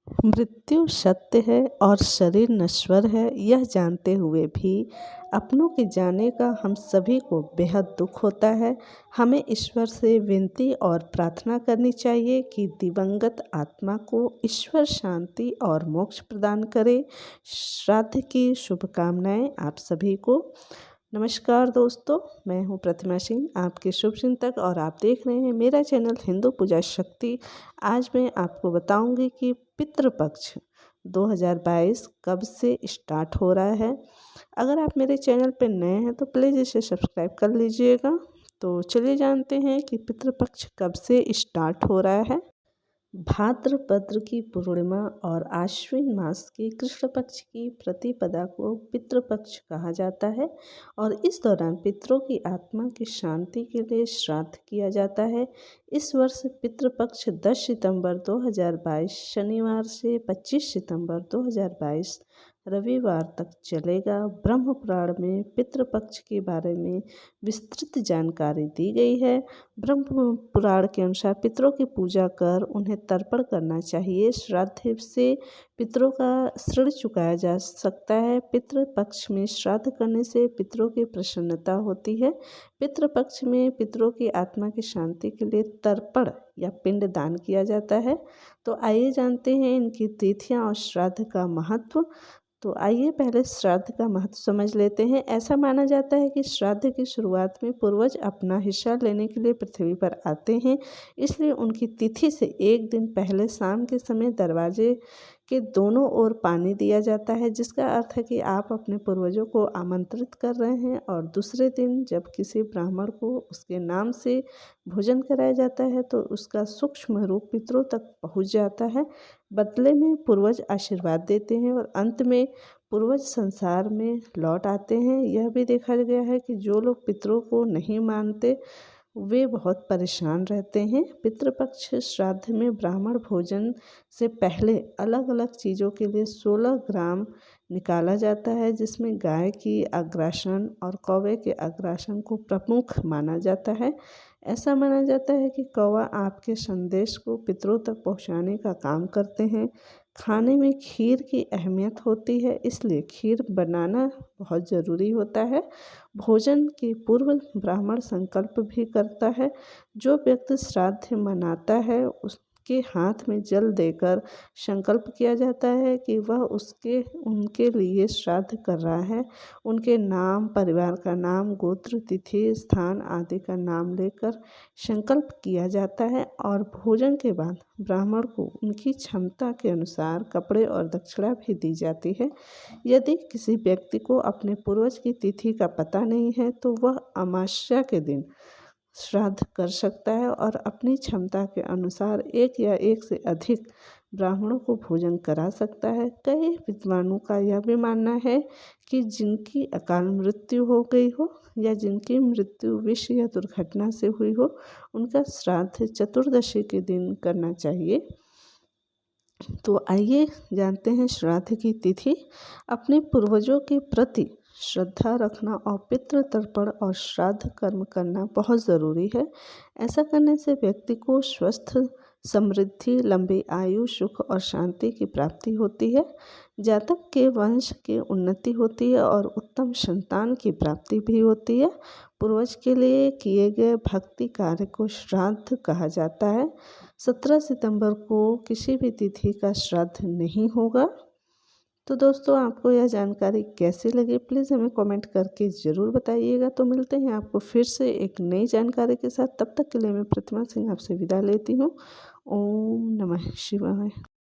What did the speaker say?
मृत्यु सत्य है और शरीर नश्वर है, यह जानते हुए भी अपनों के जाने का हम सभी को बेहद दुख होता है। हमें ईश्वर से विनती और प्रार्थना करनी चाहिए कि दिवंगत आत्मा को ईश्वर शांति और मोक्ष प्रदान करे। श्राद्ध की शुभकामनाएं आप सभी को। नमस्कार दोस्तों, मैं हूं प्रतिमा सिंह, आपके शुभ चिंतक, और आप देख रहे हैं मेरा चैनल हिंदू पूजा शक्ति। आज मैं आपको बताऊंगी कि पितृपक्ष 2022 कब से स्टार्ट हो रहा है। अगर आप मेरे चैनल पर नए हैं तो प्लीज़ इसे सब्सक्राइब कर लीजिएगा। तो चलिए जानते हैं कि पितृपक्ष कब से स्टार्ट हो रहा है। भाद्रपद की पूर्णिमा और आश्विन मास के कृष्ण पक्ष की प्रतिपदा को पितृपक्ष कहा जाता है और इस दौरान पितरों की आत्मा की शांति के लिए श्राद्ध किया जाता है। इस वर्ष पितृपक्ष 10 सितंबर 2022 शनिवार से 25 सितंबर 2022 रविवार तक चलेगा। ब्रह्म पुराण में पितृपक्ष के बारे में विस्तृत जानकारी दी गई है। ब्रह्म पुराण के अनुसार पितरों की पूजा कर उन्हें तर्पण करना चाहिए। श्राद्ध से पितरों का ऋण चुकाया जा सकता है। पितृपक्ष में श्राद्ध करने से पितरों की प्रसन्नता होती है। पितृपक्ष में पितरों की आत्मा की शांति के लिए तर्पण या पिंड दान किया जाता है। तो आइए जानते हैं इनकी तिथियां और श्राद्ध का महत्व। तो आइए पहले श्राद्ध का महत्व समझ लेते हैं। ऐसा माना जाता है कि श्राद्ध की शुरुआत में पूर्वज अपना हिस्सा लेने के लिए पृथ्वी पर आते हैं, इसलिए उनकी तिथि से एक दिन पहले शाम के समय दरवाजे के दोनों ओर पानी दिया जाता है, जिसका अर्थ है कि आप अपने पूर्वजों को आमंत्रित कर रहे हैं। और दूसरे दिन जब किसी ब्राह्मण को उसके नाम से भोजन कराया जाता है तो उसका सूक्ष्म रूप पितरों तक पहुंच जाता है। बदले में पूर्वज आशीर्वाद देते हैं और अंत में पूर्वज संसार में लौट आते हैं। यह भी देखा गया है कि जो लोग पितरों को नहीं मानते वे बहुत परेशान रहते हैं। पितृपक्ष श्राद्ध में ब्राह्मण भोजन से पहले अलग अलग चीज़ों के लिए 16 ग्राम निकाला जाता है, जिसमें गाय की अग्रासन और कौवे के अग्रासन को प्रमुख माना जाता है। ऐसा माना जाता है कि कौवा आपके संदेश को पितरों तक पहुंचाने का काम करते हैं। खाने में खीर की अहमियत होती है, इसलिए खीर बनाना बहुत ज़रूरी होता है। भोजन के पूर्व ब्राह्मण संकल्प भी करता है। जो व्यक्ति श्राद्ध मनाता है उसके हाथ में जल देकर संकल्प किया जाता है कि वह उनके लिए श्राद्ध कर रहा है। उनके नाम, परिवार का नाम, गोत्र, तिथि, स्थान आदि का नाम लेकर संकल्प किया जाता है और भोजन के बाद ब्राह्मण को उनकी क्षमता के अनुसार कपड़े और दक्षिणा भी दी जाती है। यदि किसी व्यक्ति को अपने पूर्वज की तिथि का पता नहीं है तो वह अमावस्या के दिन श्राद्ध कर सकता है और अपनी क्षमता के अनुसार एक या एक से अधिक ब्राह्मणों को भोजन करा सकता है। कई विद्वानों का यह भी मानना है कि जिनकी अकाल मृत्यु हो गई हो या जिनकी मृत्यु विष या दुर्घटना से हुई हो, उनका श्राद्ध चतुर्दशी के दिन करना चाहिए। तो आइए जानते हैं श्राद्ध की तिथि। अपने पूर्वजों के प्रति श्रद्धा रखना और पितृ तर्पण और श्राद्ध कर्म करना बहुत ज़रूरी है। ऐसा करने से व्यक्ति को स्वस्थ, समृद्धि, लंबी आयु, सुख और शांति की प्राप्ति होती है। जातक के वंश की उन्नति होती है और उत्तम संतान की प्राप्ति भी होती है। पूर्वज के लिए किए गए भक्ति कार्य को श्राद्ध कहा जाता है। 17 सितंबर को किसी भी तिथि का श्राद्ध नहीं होगा। तो दोस्तों, आपको यह जानकारी कैसी लगी प्लीज़ हमें कमेंट करके ज़रूर बताइएगा। तो मिलते हैं आपको फिर से एक नई जानकारी के साथ। तब तक के लिए मैं प्रतिमा सिंह आपसे विदा लेती हूँ। ओम नमः शिवाय।